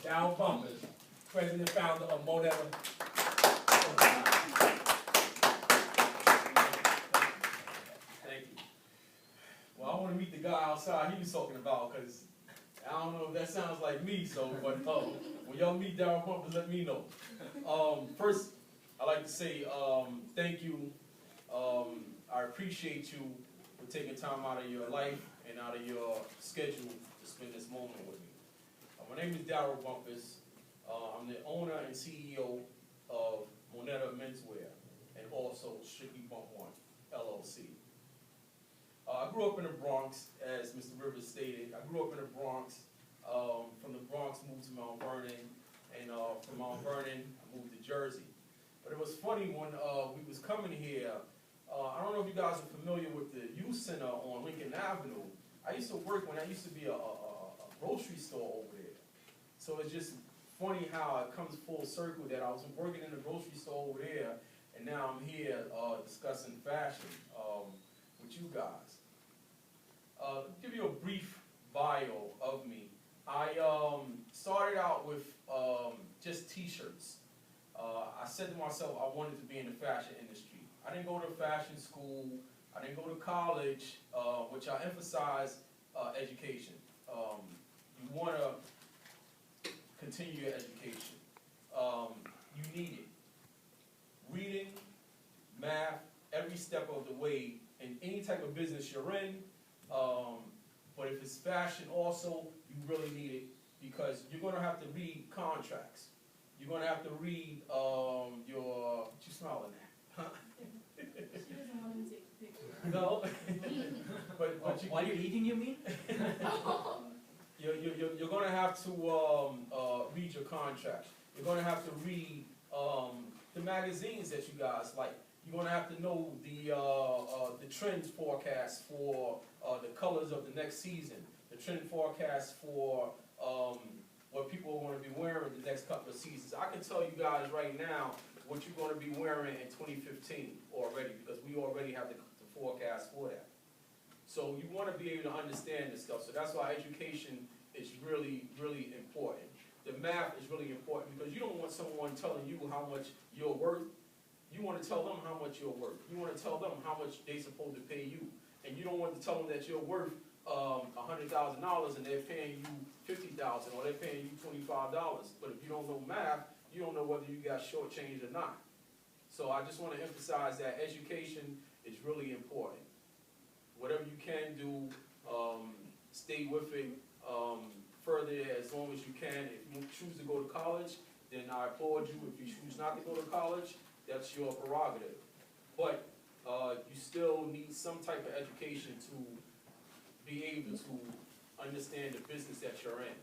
Darryl Bumpass, president and founder of motivational. Thank you. Well, I want to meet the guy outside he was talking about, because I don't know if that sounds like me, so, but when y'all meet Darryl Bumpass, let me know. First, I'd like to say thank you. I appreciate you for taking time out of your life and out of your schedule to spend this moment with me. My name is Darryl Bumpass. I'm the owner and CEO of Moneta Menswear and also Strictly Bump One, LLC. I grew up in the Bronx, as Mr. Rivers stated. I grew up in the Bronx. From the Bronx, moved to Mount Vernon, and from Mount Vernon, I moved to Jersey. But it was funny when we was coming here. I don't know if you guys are familiar with the youth center on Lincoln Avenue. I used to work when I used to be a grocery store over there. So it's just funny how it comes full circle that I was working in the grocery store over there, and now I'm here discussing fashion with you guys. Give you a brief bio of me. I started out with just t-shirts. I said to myself I wanted to be in the fashion industry. I didn't go to fashion school. I didn't go to college, which I emphasize education. You want to continue your education. You need it. Reading, math, every step of the way in any type of business you're in. But if it's fashion also, you really need it because you're going to have to read contracts. You're going to have to read what you smiling at? Huh? She doesn't want him to take a picture. No. but while you're eating, you mean? You're going to have to read your contract. You're going to have to read the magazines that you guys like. You're going to have to know the trend forecast for the colors of the next season, the trend forecast for what people are going to be wearing the next couple of seasons. I can tell you guys right now what you're going to be wearing in 2015 already, because we already have the forecast for that. So you want to be able to understand this stuff. So that's why education is really, really important. The math is really important because you don't want someone telling you how much you're worth. You want to tell them how much you're worth. You want to tell them how much they're supposed to pay you. And you don't want to tell them that you're worth $100,000 and they're paying you $50,000 or they're paying you $25. But if you don't know math, you don't know whether you got shortchanged or not. So I just want to emphasize that education is really important. Whatever you can do, stay with it further as long as you can. If you choose to go to college, then I applaud you. If you choose not to go to college, that's your prerogative. But you still need some type of education to be able to understand the business that you're in.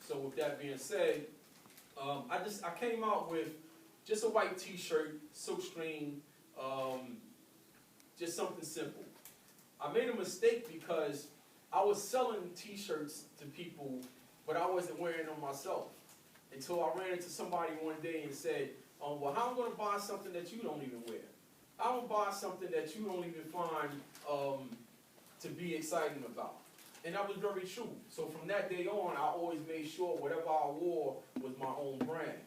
So with that being said, I came out with just a white t-shirt, silkscreen, just something simple. I made a mistake because I was selling t-shirts to people, but I wasn't wearing them myself. Until I ran into somebody one day and said, well, how am I going to buy something that you don't even wear? I don't buy something that you don't even find to be exciting about. And that was very true. So from that day on, I always made sure whatever I wore was my own brand.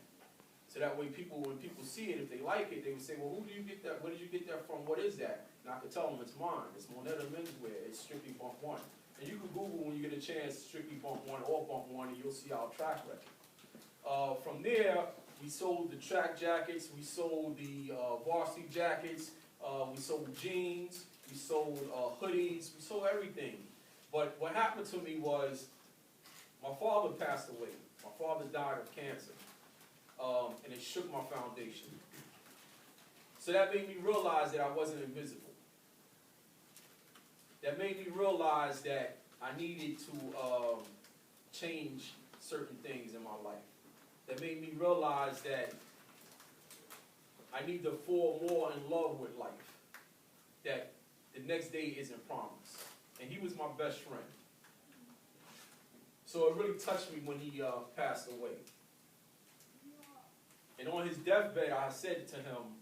So that way when people see it, if they like it, they would say, well, who do you get that? Where did you get that from? What is that? And I could tell them it's mine. It's Moneta Menswear. It's Strictly Bump One. And you can Google when you get a chance, Strictly Bump One or Bump One, and you'll see our track record. From there, we sold the track jackets. We sold the varsity jackets. We sold jeans. We sold hoodies. We sold everything. But what happened to me was my father passed away. My father died of cancer. And it shook my foundation. So that made me realize that I wasn't invisible. That made me realize that I needed to change certain things in my life. That made me realize that I need to fall more in love with life. That the next day isn't promised. And he was my best friend. So it really touched me when he passed away. And on his deathbed, I said to him,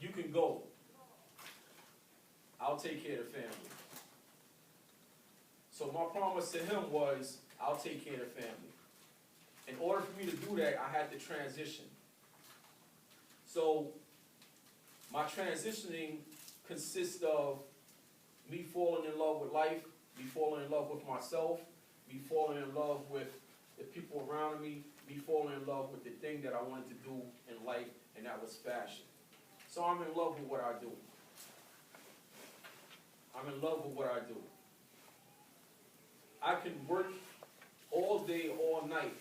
you can go. I'll take care of the family. So my promise to him was, I'll take care of the family. In order for me to do that, I had to transition. So my transitioning consists of me falling in love with life, me falling in love with myself, me falling in love with the people around me falling in love with the thing that I wanted to do in life, and that was fashion. So I'm in love with what I do. I'm in love with what I do. I can work all day, all night,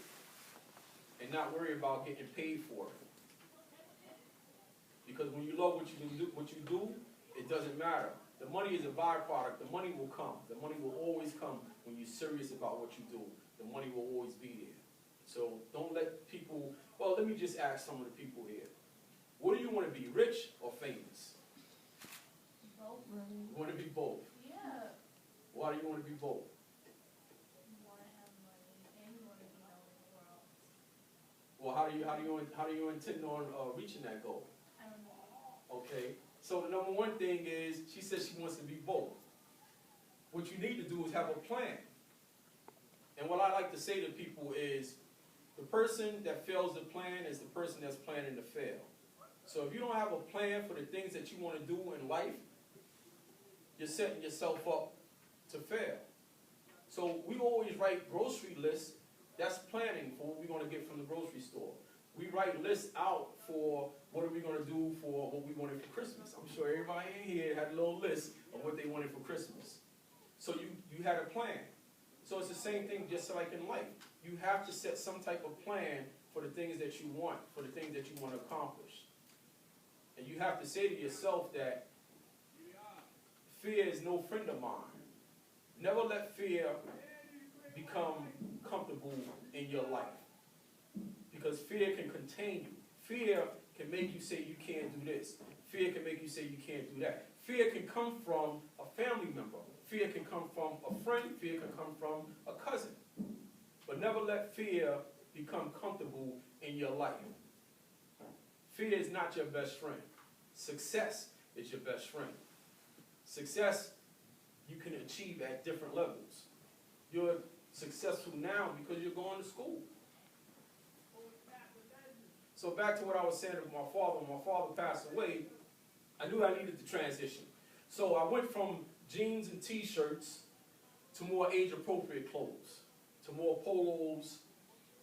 and not worry about getting paid for it. Because when you love what you do, it doesn't matter. The money is a byproduct. The money will come. The money will always come when you're serious about what you do. The money will always be there. So don't let people, well, let me just ask some of the people here. What do you want to be, rich or famous? Both. You want to be both. Yeah. Why do you want to be both? You want to have money and you want to be known in the world. Well, how do you intend on reaching that goal? I don't know. Okay. So the number one thing is, she says she wants to be both. What you need to do is have a plan. And what I like to say to people is, the person that fails to plan is the person that's planning to fail. So if you don't have a plan for the things that you want to do in life, you're setting yourself up to fail. So we always write grocery lists. That's planning for what we're going to get from the grocery store. We write lists out for what are we going to do for what we wanted for Christmas. I'm sure everybody in here had a little list of what they wanted for Christmas. So you had a plan. So it's the same thing just like in life. You have to set some type of plan for the things that you want, for the things that you want to accomplish. And you have to say to yourself that fear is no friend of mine. Never let fear become comfortable in your life. Because fear can contain you. Fear can make you say you can't do this. Fear can make you say you can't do that. Fear can come from a family member. Fear can come from a friend. Fear can come from a cousin. But never let fear become comfortable in your life. Fear is not your best friend. Success is your best friend. Success you can achieve at different levels. You're successful now because you're going to school. So back to what I was saying with my father. When my father passed away, I knew I needed to transition. So I went from jeans and t-shirts to more age-appropriate clothes, to more polos,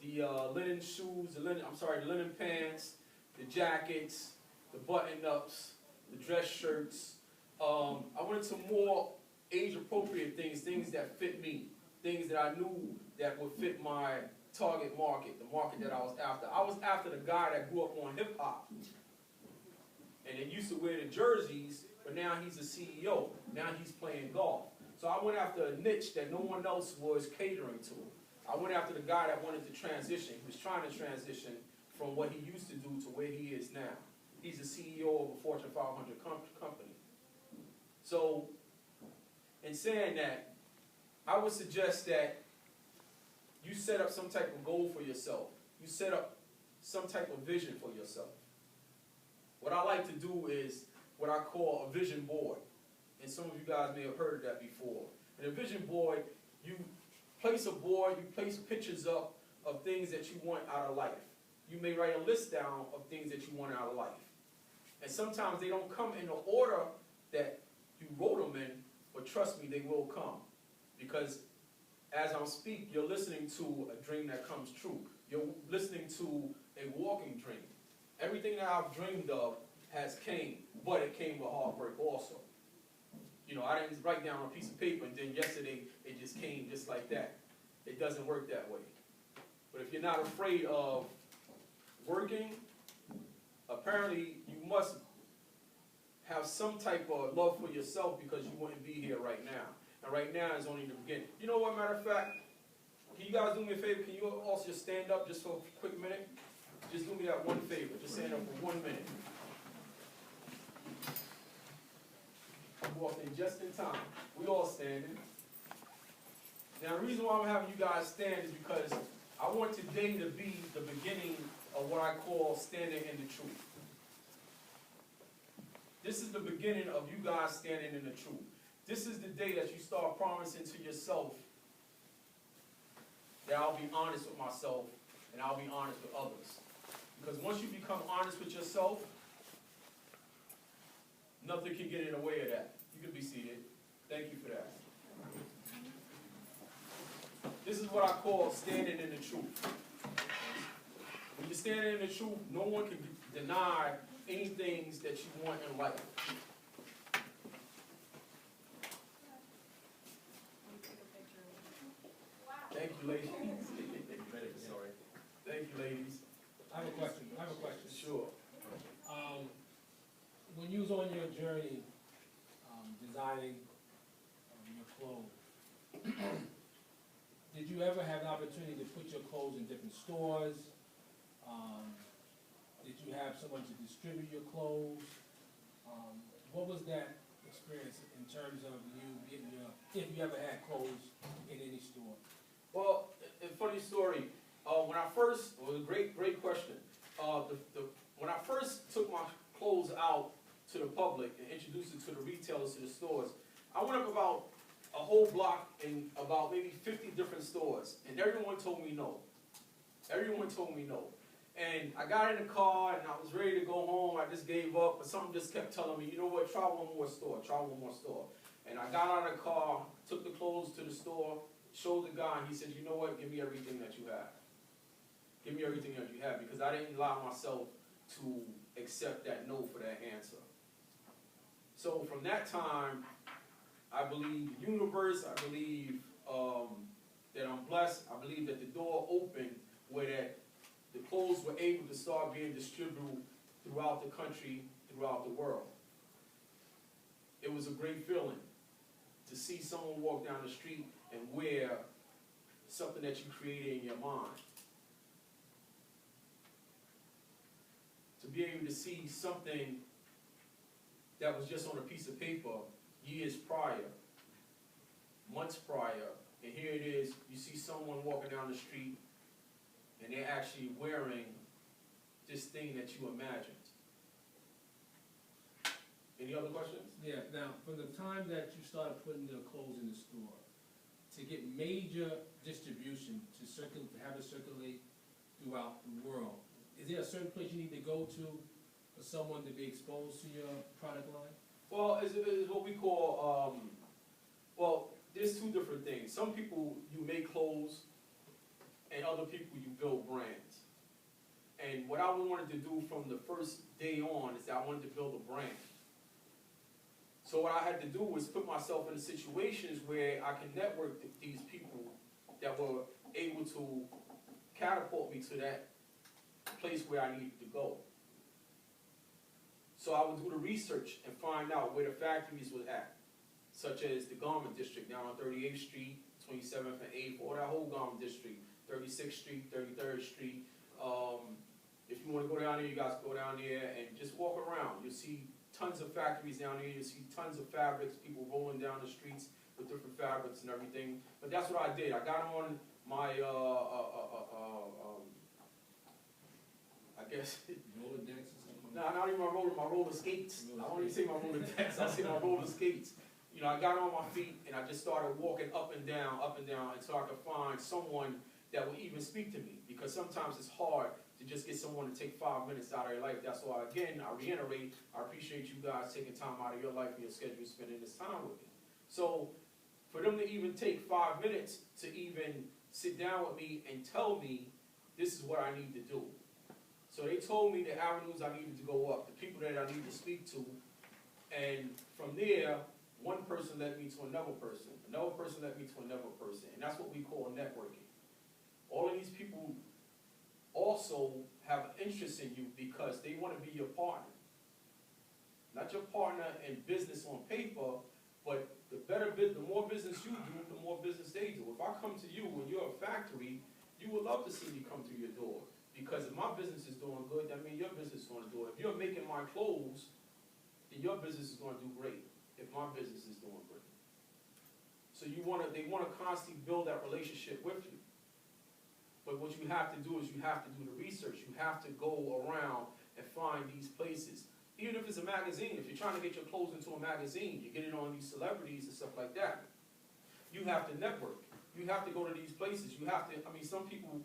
the linen shoes, the linen pants, the jackets, the button-ups, the dress shirts. I went into more age-appropriate things that fit me, things that I knew that would fit my target market, the market that I was after. I was after the guy that grew up on hip-hop. And they used to wear the jerseys, but now he's a CEO. Now he's playing golf. So I went after a niche that no one else was catering to. I went after the guy that wanted to transition. He was trying to transition from what he used to do to where he is now. He's the CEO of a Fortune 500 company. So, in saying that, I would suggest that you set up some type of goal for yourself. You set up some type of vision for yourself. What I like to do is what I call a vision board. And some of you guys may have heard of that before. In a vision board, you place a board, you place pictures up of things that you want out of life. You may write a list down of things that you want out of life. And sometimes they don't come in the order that you wrote them in, but trust me, they will come. Because as I'm speaking, you're listening to a dream that comes true. You're listening to a walking dream. Everything that I've dreamed of has came, but it came with heartbreak also. You know, I didn't write down on a piece of paper and then yesterday it just came just like that. It doesn't work that way. But if you're not afraid of working, apparently you must have some type of love for yourself because you wouldn't be here right now. And right now is only the beginning. You know what, matter of fact, can you guys do me a favor? Can you also just stand up just for a quick minute? Just do me that one favor. Just stand up for 1 minute. I walked in just in time. We all standing. Now the reason why I'm having you guys stand is because I want today to be the beginning of what I call standing in the truth. This is the beginning of you guys standing in the truth. This is the day that you start promising to yourself that I'll be honest with myself and I'll be honest with others. Because once you become honest with yourself, nothing can get in the way of that. You can be seated. Thank you for that. This is what I call standing in the truth. When you're standing in the truth, no one can deny any things that you want in life. Thank you, ladies. Sorry. Thank you, ladies. I have a question. Sure. When you was on your journey designing your clothes, did you ever have an opportunity to put your clothes in different stores? Did you have someone to distribute your clothes? What was that experience in terms of you getting if you ever had clothes in any store? Well, a funny story. When I first, it was a great question. When I first took my clothes out to the public and introduced it to the retailers, to the stores, I went up about a whole block in about maybe 50 different stores, and everyone told me no. Everyone told me no. And I got in the car and I was ready to go home. I just gave up, but something just kept telling me, you know what, try one more store, try one more store. And I got out of the car, took the clothes to the store, showed the guy, and he said, you know what, give me everything that you have. Give me everything that you have, because I didn't allow myself to accept that no for that answer. So from that time, I believe the universe, I believe that I'm blessed, I believe that the door opened where that the clothes were able to start being distributed throughout the country, throughout the world. It was a great feeling to see someone walk down the street and wear something that you created in your mind. To be able to see something that was just on a piece of paper years prior, months prior, and here it is, you see someone walking down the street and they're actually wearing this thing that you imagined. Any other questions? Yeah, now, from the time that you started putting the clothes in the store, to get major distribution, to have it circulate throughout the world, is there a certain place you need to go to for someone to be exposed to your product line? Well, it's what we call, well, there's two different things. Some people, you make clothes, and other people, you build brands. And what I wanted to do from the first day on is that I wanted to build a brand. So what I had to do was put myself in situations where I can network with these people that were able to catapult me to that place where I needed to go. So I would do the research and find out where the factories were at, such as the garment district down on 38th Street, 27th and 8th, or that whole garment district, 36th Street, 33rd Street. If you want to go down there, you guys go down there and just walk around. You'll see tons of factories down there. You'll see tons of fabrics, people rolling down the streets with different fabrics and everything. But that's what I did. I got on my, I guess, Rolodex or something? no, not even my roller skates. I don't even say my roller decks, I say my roller skates. You know, I got on my feet and I just started walking up and down, until I could find someone that would even speak to me. Because sometimes it's hard to just get someone to take 5 minutes out of their life. That's why, again, I reiterate, I appreciate you guys taking time out of your life and your schedule, spending this time with me. So, for them to even take 5 minutes to even sit down with me and tell me this is what I need to do. So they told me the avenues I needed to go up, the people that I needed to speak to, and from there, one person led me to another person led me to another person, and that's what we call networking. All of these people also have an interest in you because they want to be your partner. Not your partner in business on paper, but the more business you do, the more business they do. If I come to you when you're a factory, you would love to see me come through your door. Because if my business is doing good, that means your business is going to do it. If you're making my clothes, then your business is going to do great. If my business is doing great. So they want to constantly build that relationship with you. But what you have to do is you have to do the research. You have to go around and find these places. Even if it's a magazine, if you're trying to get your clothes into a magazine, you get it on these celebrities and stuff like that. You have to network. you have to go to these places. You have to, I mean, some people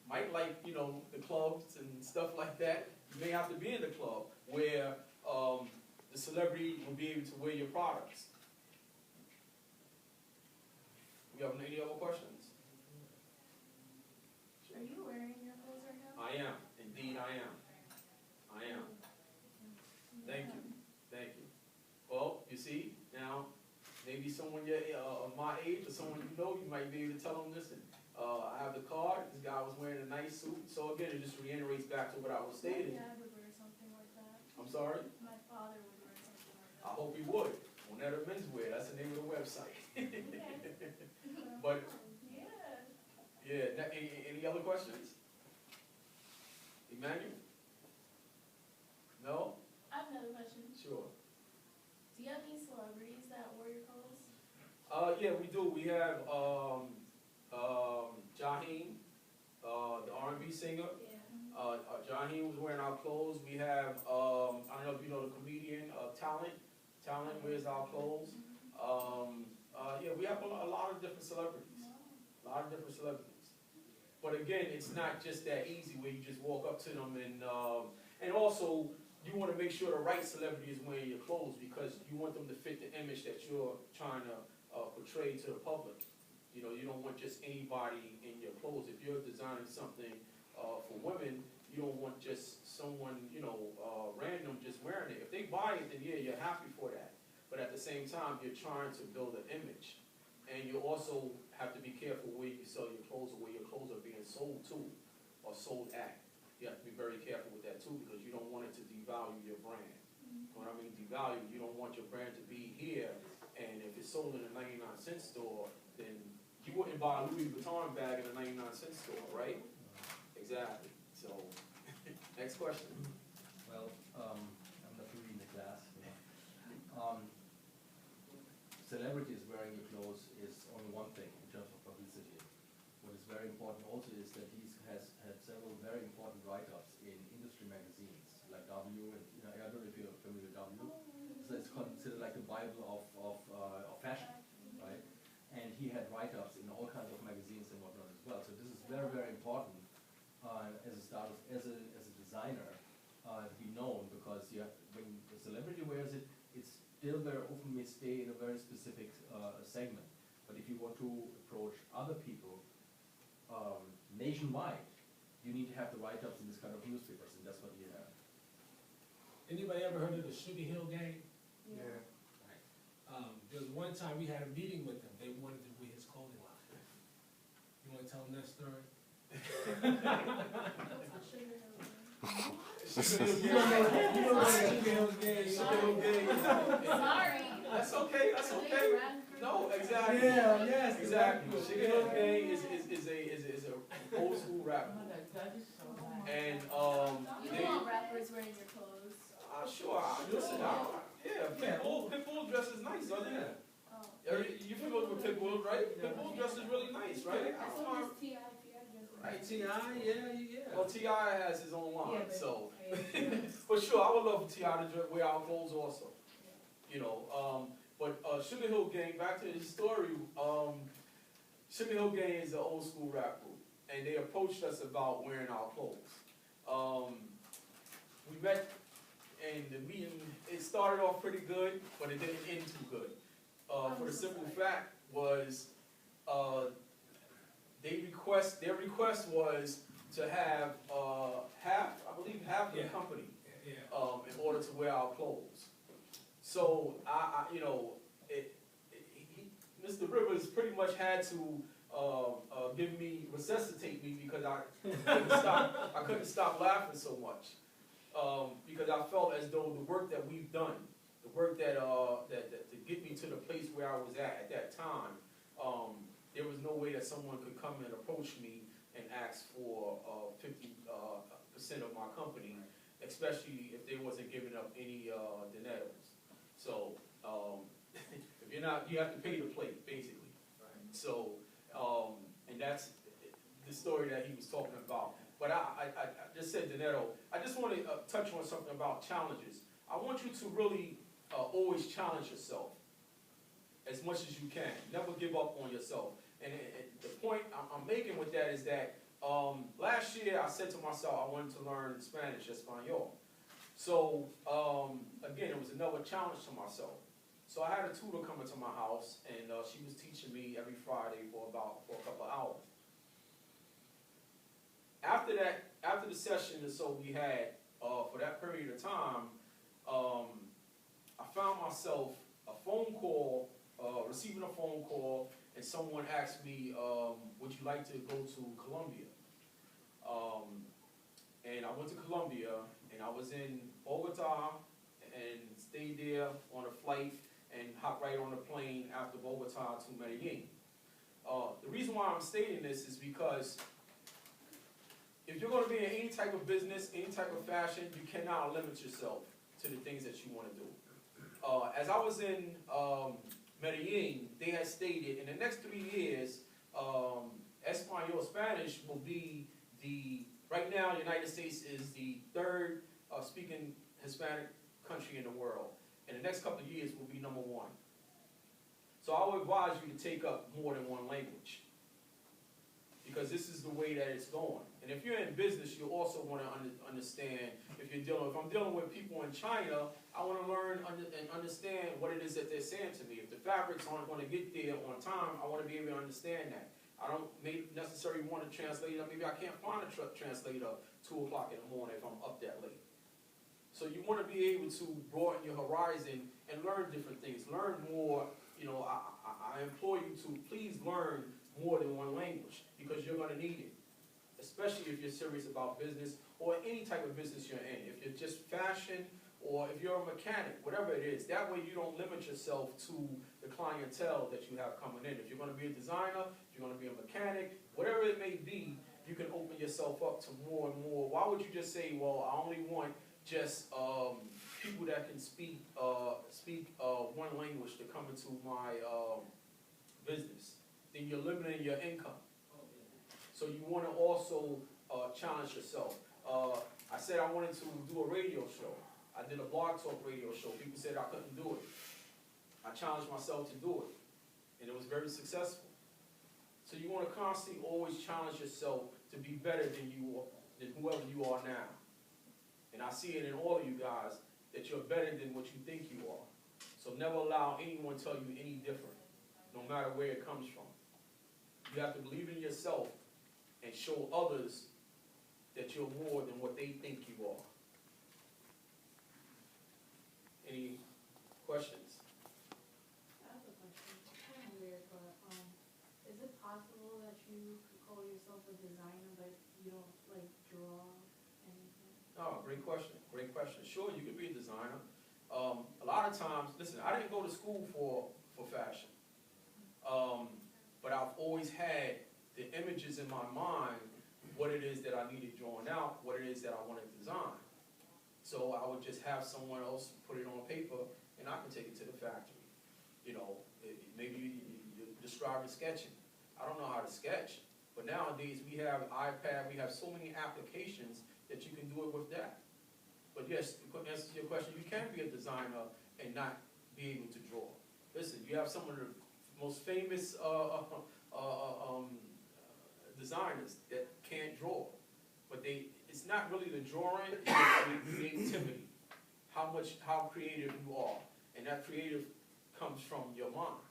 might like, you know, the clubs and stuff like that. You may have to be in the club where the celebrity will be able to wear your products. We have any other questions? Are you wearing your clothes right now? I am, indeed I am. I am. Thank you, thank you. Well, you see, now, maybe someone of my age or someone you know, you might be able to tell them, listen, I have the card, this guy was wearing a nice suit. So again, it just reiterates back to what I was stating. My dad would wear something like that. I'm sorry? My father would wear something like I that. hope he would. Moneta Menswear, that's the name of the website. But, Yeah. any other questions? Emmanuel? No? I have another question. Sure. Do you have any celebrities that wear your clothes? Yeah, we do. We have Jaheim, the R&B singer. Yeah. Jaheim was wearing our clothes. We have, I don't know if you know the comedian, Talent. Talent wears our clothes. Yeah, we have a lot of different celebrities. A lot of different celebrities. But again, it's not just that easy where you just walk up to them and also you want to make sure the right celebrity is wearing your clothes because you want them to fit the image that you're trying to portray to the public. You know, you don't want just anybody in your clothes. If you're designing something for women, you don't want just someone, you know, random just wearing it. If they buy it, then yeah, you're happy for that. But at the same time, you're trying to build an image. And you also have to be careful where you sell your clothes or where your clothes are being sold to or sold at. You have to be very careful with that too because you don't want it to devalue your brand. When I mean devalue, you don't want your brand to be here and if it's sold in a 99-cent store, then you wouldn't buy a Louis Vuitton bag in a 99-cent store, right? Exactly. So, next question. Well, I'm not really in the class. Celebrities wearing your clothes is only one thing in terms of publicity. What is very important also is that he has had several very important write-ups in industry magazines like W, and you know, I don't know if you're familiar with W. So it's considered like the Bible of fashion, right? And he had write-ups in all kinds of magazines and whatnot as well. So this is very, very important as a start, as a designer to be known because you have, when the celebrity wears it, it's still very often may stay in a very specific segment. But if you want to approach other people nationwide, you need to have the write-ups in this kind of newspapers, and that's what you have. Anybody ever heard of the Sugar Hill Gang? Yeah. There was one time we had a meeting with them. They wanted to wear his clothing line. You want to tell them that story? Sugar Hill. Sorry. That's okay, that's okay. No, exactly. Yeah, yes, Exactly. Sugar Hill Gang is a old school rapper. And, You don't want rappers wearing your clothes. sure, listen, yeah, Pitbull dress is nice, doesn't it? Oh. You familiar with Pitbull, right? Pitbull dress is really nice, right? I saw this T.I. Right, T.I., yeah. Well, T.I. has his own line, Yeah, but- so. But sure, I would love for T.I. to wear our clothes also. You know, but Sugar Hill Gang, back to his story, Sugar Hill Gang is an old school rap group, and they approached us about wearing our clothes. We met, and the meeting, it started off pretty good, but it didn't end too good. For the simple fact was, their request was to have half the company in order to wear our clothes. So Mr. Rivers pretty much had to resuscitate me because I couldn't stop laughing so much because I felt as though the work that we've done, the work that to get me to the place where I was at that time, there was no way that someone could come and approach me and ask for 50% of my company, especially if they wasn't giving up any dineros. So if you're not, you have to pay the plate, basically. Right. So and that's the story that he was talking about. But I just said dinero. I just want to touch on something about challenges. I want you to really always challenge yourself as much as you can. Never give up on yourself. And the point I'm making with that is that last year I said to myself I wanted to learn Spanish, Espanol. So again, it was another challenge to myself. So I had a tutor come into my house, and she was teaching me every Friday for a couple of hours. After the session or so we had, for that period of time, I found myself receiving a phone call, and someone asked me, would you like to go to Colombia? And I went to Colombia, and I was in Bogota, and stayed there on a flight, and hopped right on a plane after Bogota to Medellin. The reason why I'm stating this is because if you're going to be in any type of business, any type of fashion, you cannot limit yourself to the things that you want to do. As I was in Medellin, they had stated in the next 3 years, Espanol, Spanish will be right now, the United States is the third speaking Hispanic country in the world. In the next couple of years, will be #1. So I would advise you to take up more than one language, because this is the way that it's going. And if you're in business, you also want to understand, if I'm dealing with people in China, I want to learn and understand what it is that they're saying to me. If the fabrics aren't going to get there on time, I want to be able to understand that. I don't necessarily want to translate it. Maybe I can't find a translator 2 o'clock in the morning if I'm up that late. So you want to be able to broaden your horizon and learn different things. Learn more. I implore you to please learn more than one language, because you're going to need it, especially if you're serious about business or any type of business you're in. If you're just fashion, or if you're a mechanic, whatever it is, that way you don't limit yourself to the clientele that you have coming in. If you're going to be a designer, if you're going to be a mechanic, whatever it may be, you can open yourself up to more and more. Why would you just say, well, I only want just people that can speak one language to come into my business? Then you're limiting your income. So you want to also challenge yourself. I said I wanted to do a radio show. I did a blog talk radio show. People said I couldn't do it. I challenged myself to do it, and it was very successful. So you want to constantly always challenge yourself to be better than whoever you are now. And I see it in all of you guys, that you're better than what you think you are. So never allow anyone to tell you any different, no matter where it comes from. You have to believe in yourself and show others that you're more than what they think you are. Any questions? I have a question. It's kind of weird, but is it possible that you could call yourself a designer, but you don't like draw anything? Oh, great question. Great question. Sure, you could be a designer. A lot of times, listen, I didn't go to school for fashion, but I've always had the images in my mind, what it is that I needed drawn out, what it is that I wanted to design. So I would just have someone else put it on paper, and I can take it to the factory. Maybe you're describing sketching. I don't know how to sketch, but nowadays we have iPad, we have so many applications that you can do it with that. But yes, to answer your question, you can be a designer and not be able to draw. Listen, you have some of the most famous designers that can't draw, but it's not really the drawing, it's the creativity. How creative you are, and that creative comes from your mind.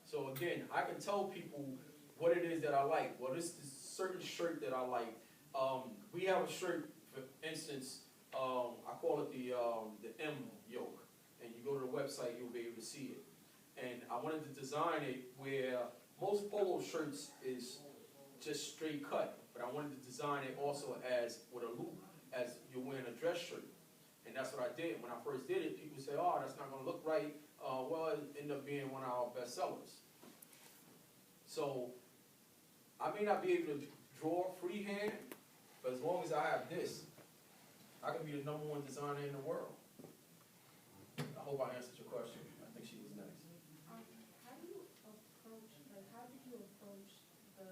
So again, I can tell people what it is that I like. Well, this is a certain shirt that I like. We have a shirt, for instance, I call it the M yoke, and you go to the website, you'll be able to see it. And I wanted to design it where most polo shirts is just straight cut, but I wanted to design it also as with a loop, as you're wearing a dress shirt. And that's what I did. When I first did it, people say, oh, that's not going to look right. Well, it ended up being one of our best sellers. So I may not be able to draw freehand, but as long as I have this, I can be the #1 designer in the world. I hope I answered your question. I think she was next. How did you approach the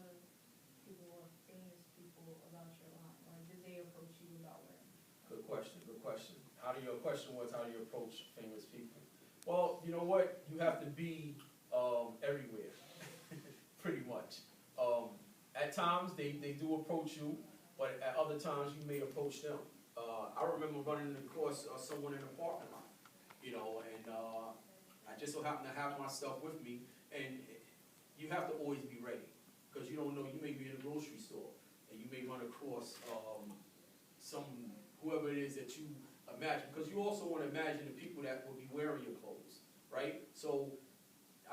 people or famous people about your line, or did they approach you about wearing? Good question, good question. Your question was, how do you approach famous people? Well, you know what? You have to be everywhere. pretty much. At times, they do approach you, but at other times, you may approach them. I remember running across someone in a parking lot, and I just so happened to have my stuff with me, and you have to always be ready, because you don't know, you may be in a grocery store, and you may run across whoever it is that you imagine, because you also want to imagine the people that will be wearing your clothes, right? So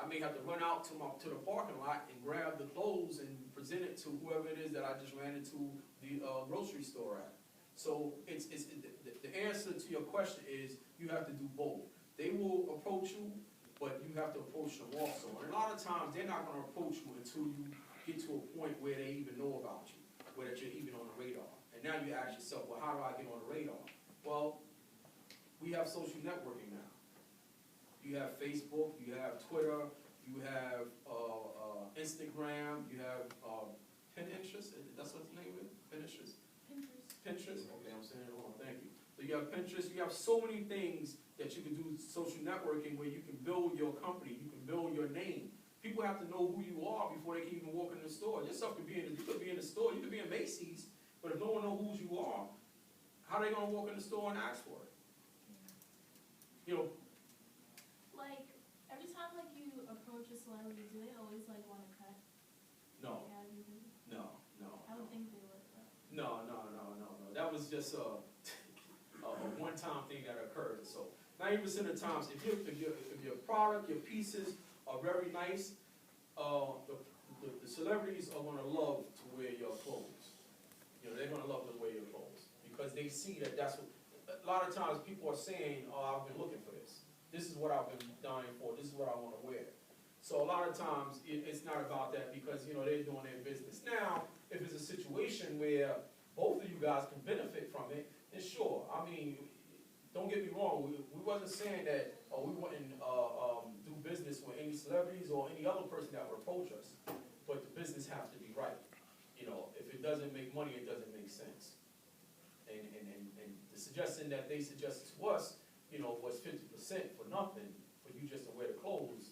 I may have to run out to the parking lot and grab the clothes and present it to whoever it is that I just ran into the grocery store at. So the answer to your question is you have to do both. They will approach you, but you have to approach them also. And a lot of times they're not going to approach you until you get to a point where they even know about you, where that you're even on the radar. And now you ask yourself, well, how do I get on the radar? Well, we have social networking now. You have Facebook, you have Twitter, you have Instagram, you have Pinterest. That's what the name is? Pinterest. Pinterest. Okay, I'm saying it wrong. Thank you. So you have Pinterest. You have so many things that you can do social networking where you can build your company, you can build your name. People have to know who you are before they can even walk in the store. Your stuff could be you could be in the store, you could be in Macy's, but if no one knows who you are, how are they going to walk in the store and ask for it? Like, every time like you approach a celebrity, do they always like want to cut? No. No. I don't think they would. No. That was just a one-time thing that occurred. So 90% of the times, if your product, your pieces are very nice, the celebrities are going to love to wear your clothes. They're going to love to wear your clothes because they see that that's what. A lot of times people are saying, "Oh, I've been looking for this. This is what I've been dying for. This is what I want to wear." So a lot of times it's not about that because they're doing their business. Now, if it's a situation where both of you guys can benefit from it, then sure. I mean, don't get me wrong. We wasn't saying that we wouldn't do business with any celebrities or any other person that would approach us, but the business has to be right. If it doesn't make money, it doesn't make sense. And the suggestion that they suggested to us, was 50% for nothing, for you just to wear the clothes.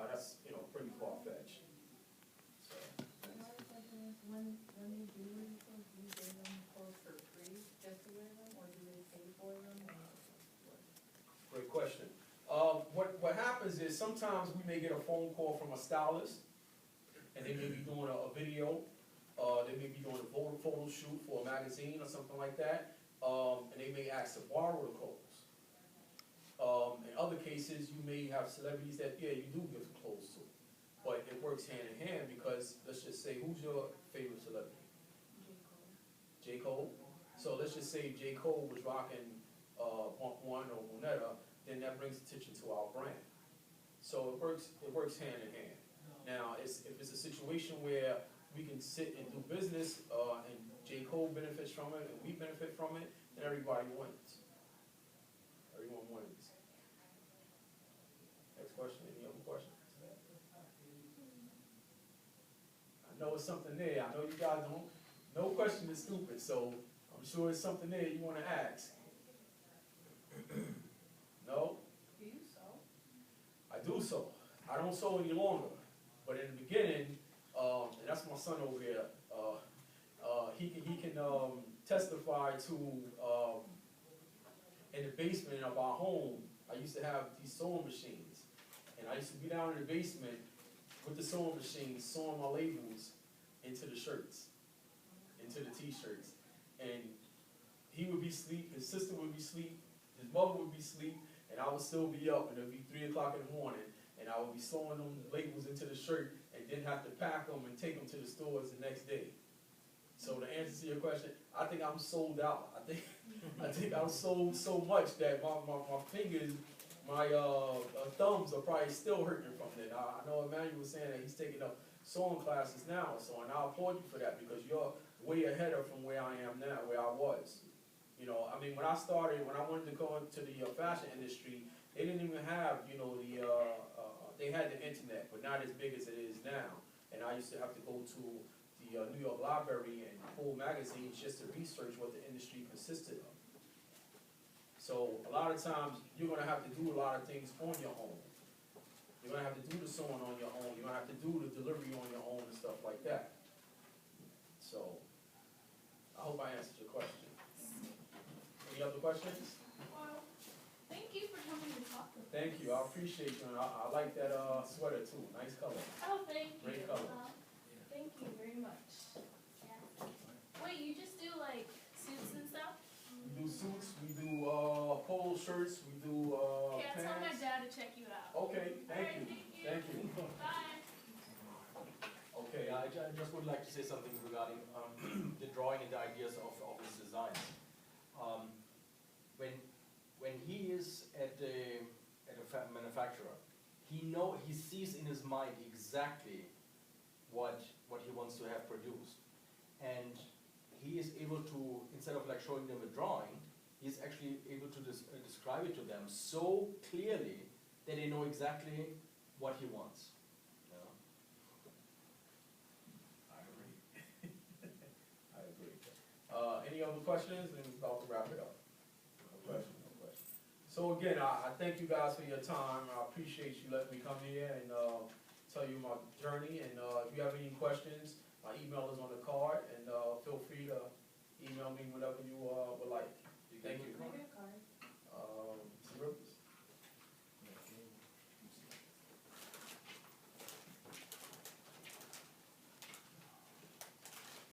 That's pretty far fetched. So, Another question is, when you do wear the clothes, do you give them clothes for free just to wear them, or do they pay for them? great question. What happens is sometimes we may get a phone call from a stylist, and they may be doing a video. They may be doing a photo shoot for a magazine or something like that, and they may ask to borrow the clothes. In other cases, you may have celebrities that, you do give clothes to, but it works hand in hand because, let's just say, who's your favorite celebrity? J. Cole. So let's just say J. Cole was rocking Bump One or Bonetta, then that brings attention to our brand. So it works hand in hand. Now, if it's a situation where we can sit and do business, and J. Cole benefits from it, and we benefit from it, then everybody wins. Everyone wins. Next question, any other questions? I know it's something there. I know you guys don't. No question is stupid, so I'm sure it's something there you want to ask. No? Do you sew? I do sew. I don't sew any longer. But in the beginning, and that's my son over here, he can testify to, in the basement of our home, I used to have these sewing machines. And I used to be down in the basement with the sewing machine, sewing my labels into the shirts, into the t-shirts. And he would be asleep, his sister would be asleep, his mother would be asleep, and I would still be up, and it would be 3 o'clock in the morning, and I would be sewing them labels into the shirt, and then have to pack them and take them to the stores the next day. So the answer to your question, I think I'm sold out. I think I'm sold so much that my fingers, my thumbs are probably still hurting from it. I know Emmanuel was saying that he's taking up sewing classes now, so and I applaud you for that because you're way ahead of from where I am now, where I was. I mean, when I wanted to go into the fashion industry, they didn't even have, they had the internet, but not as big as it is now. And I used to have to go to the New York Library and pull magazines just to research what the industry consisted of. So a lot of times, you're going to have to do a lot of things on your own. You're gonna have to do the sewing on your own, you're gonna have to do the delivery on your own and stuff like that. So, I hope I answered your question. Any other questions? Well, thank you for coming to talk with us. Thank you, I appreciate you, and I like that, sweater too, nice color. Oh, thank you. Great color. Thank you very much. Yeah. Wait, you just do like suits and stuff? We do suits, we do, polo shirts, we do, Okay, I'll tell my pants. dad to check you out. Okay, thank you, thank you. Bye. Okay, I just would like to say something regarding the drawing and the ideas of his designs. When he is at a manufacturer, he sees in his mind exactly what he wants to have produced, and he is able to, instead of like showing them a drawing, he's actually able to describe it to them so clearly that they know exactly what he wants. You know? I agree. I agree. Any other questions? And we're about to wrap it up. No question, no question. So again, I thank you guys for your time. I appreciate you letting me come here and tell you my journey. And if you have any questions, my email is on the card, and feel free to email me whenever you